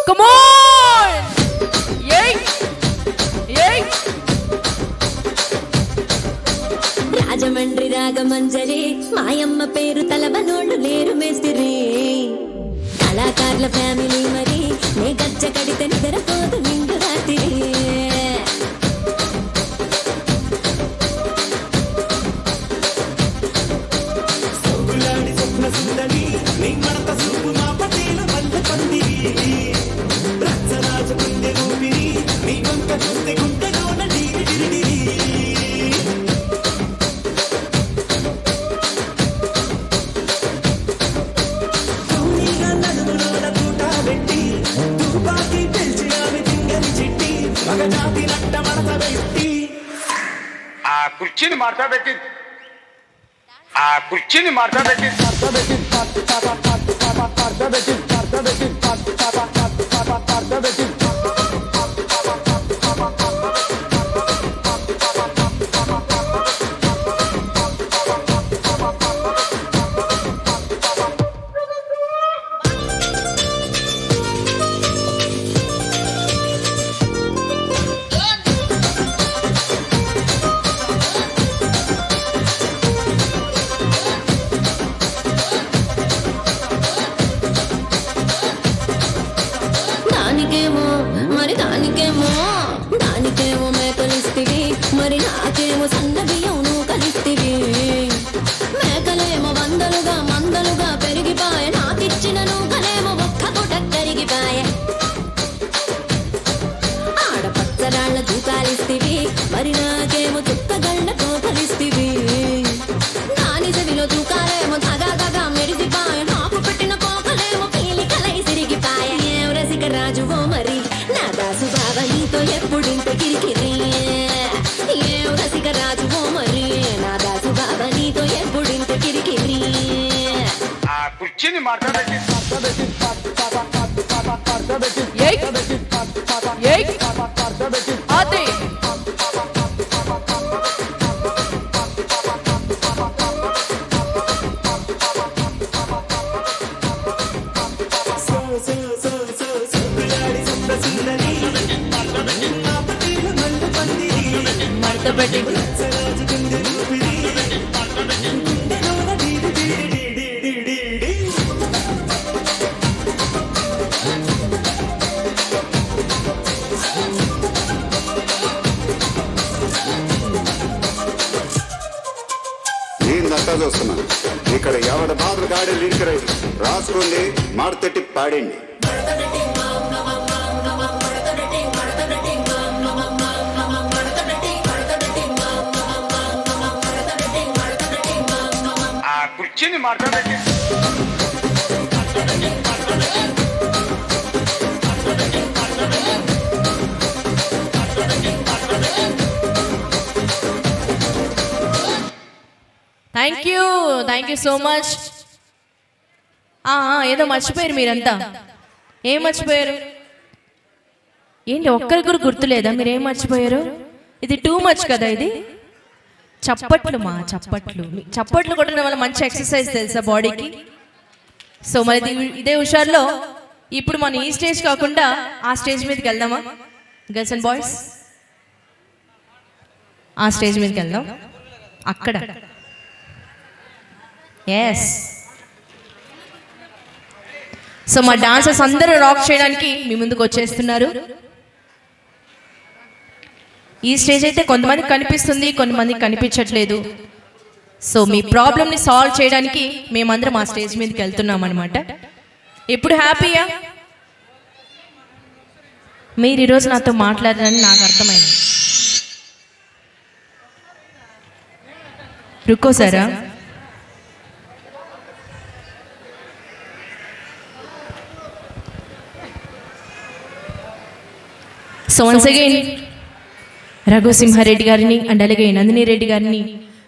Come on! Yay! Yay! Rajahmundry Ragamanjari మాయమ్మ పేరు తలబనోళ్ళు లేరు మేస్తిరి కళాకారుల ఫ్యామిలీ మరి నే గచ్చ కడితే నిద్రపోదు నిండు రాత్రి కుర్చీని మార్చబెట్టి ఆ కుర్చీని మార్చబెట్టి దానికేమో మేకలిస్తివి మరి నాకేమో సన్న బియ్యం నువ్వు కలిస్తివి మేకలేమో మందలుగా పెరిగిపాయ నాకిచ్చిన నూకలేమో ఒక్క పూట కరిగిపాయ ఆడపచ్చరాళ్ళ దూకాలిస్తివి మరి నాకేమో చుక్కగళ్ళ కోకలిస్తివి దాని చెవిలో దూకాలేమో తగా మెరిసిపాయ నాకు పెట్టిన కోకలేమో పీలికలై సిరిగిపాయ ఏం రసిక రాజువో మరి నా దాసు బాబా నీతో ఎప్పుడింత కిరికిరి ఏం రసిక రాజువో మరి నా దాసు బాబా నీతో ఎప్పుడింత కిరికిరి ఆ కుర్చీని మార్చబెట్టి Yay! Yay! Ate! మడతపెట్టి నేనంతా చూస్తున్నాను ఇక్కడ ఎవడ బాధలు గాడి లింక్ రైతు రాసుకోండి మాడతెట్టి పాడండి. ఆ కుర్చీని మార్చబెట్టి థ్యాంక్ యూ సో మచ్. ఏదో మర్చిపోయారు మీరంతా. ఏం మర్చిపోయారు ఏంటి? ఒక్కరికి కూడా గుర్తులేదా మీరేం మర్చిపోయారు? ఇది టూ మచ్ కదా. ఇది చప్పట్లు కొట్టడం వల్ల మంచి ఎక్సర్సైజ్ తెలుసా బాడీకి. సో మరి ఇదే హుషారులో ఇప్పుడు మనం ఈ స్టేజ్ కాకుండా ఆ స్టేజ్ మీదకి వెళ్దామా గర్ల్స్ అండ్ బాయ్స్? ఆ స్టేజ్ మీదకి వెళ్దాం. అక్కడ ఎస్. సో మా డాన్సర్స్ అందరూ రాక్ చేయడానికి మీ ముందుకు వచ్చేస్తున్నారు. ఈ స్టేజ్ అయితే కొంతమందికి కనిపిస్తుంది, కొంతమందికి కనిపించట్లేదు. సో మీ ప్రాబ్లమ్ని సాల్వ్ చేయడానికి మేమందరం ఆ స్టేజ్ మీదకి వెళ్తున్నాం అనమాట. ఇప్పుడు హ్యాపీయా? మీరు ఈరోజు నాతో మాట్లాడారని నాకు అర్థమైంది. రుకో సారా. సో వన్స్ అగైన్ రఘుసింహారెడ్డి గారిని అండ్ అలాగే నందిని రెడ్డి గారిని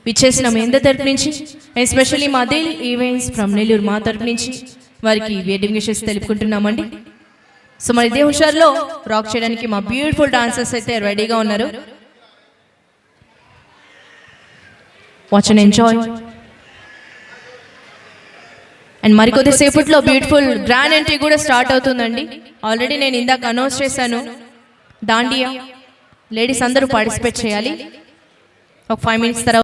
విచ్చేసిన మీ అందరి తరపు నుంచి, ఎస్పెషల్లీ మా దేల్ ఈవెంట్స్ ఫ్రమ్ నెల్లూరు మా తరపు నుంచి వారికి వెడ్డింగ్ విషెస్ తెలుపుకుంటున్నామండి. సో మరి ఇదే హుషారులో రాక్ చేయడానికి మా బ్యూటిఫుల్ డాన్సర్స్ అయితే రెడీగా ఉన్నారు. Watch and enjoy. అండ్ మరికొద్దిసేపట్లో బ్యూటిఫుల్ గ్రాండ్ ఎంట్రీ కూడా స్టార్ట్ అవుతుందండి. ఆల్రెడీ నేను ఇందాక అనౌన్స్ చేశాను, దాండియా లేడీస్ అందరూ పార్టిసిపేట్ చేయాలి. ఒక 5 minutes తర్వాత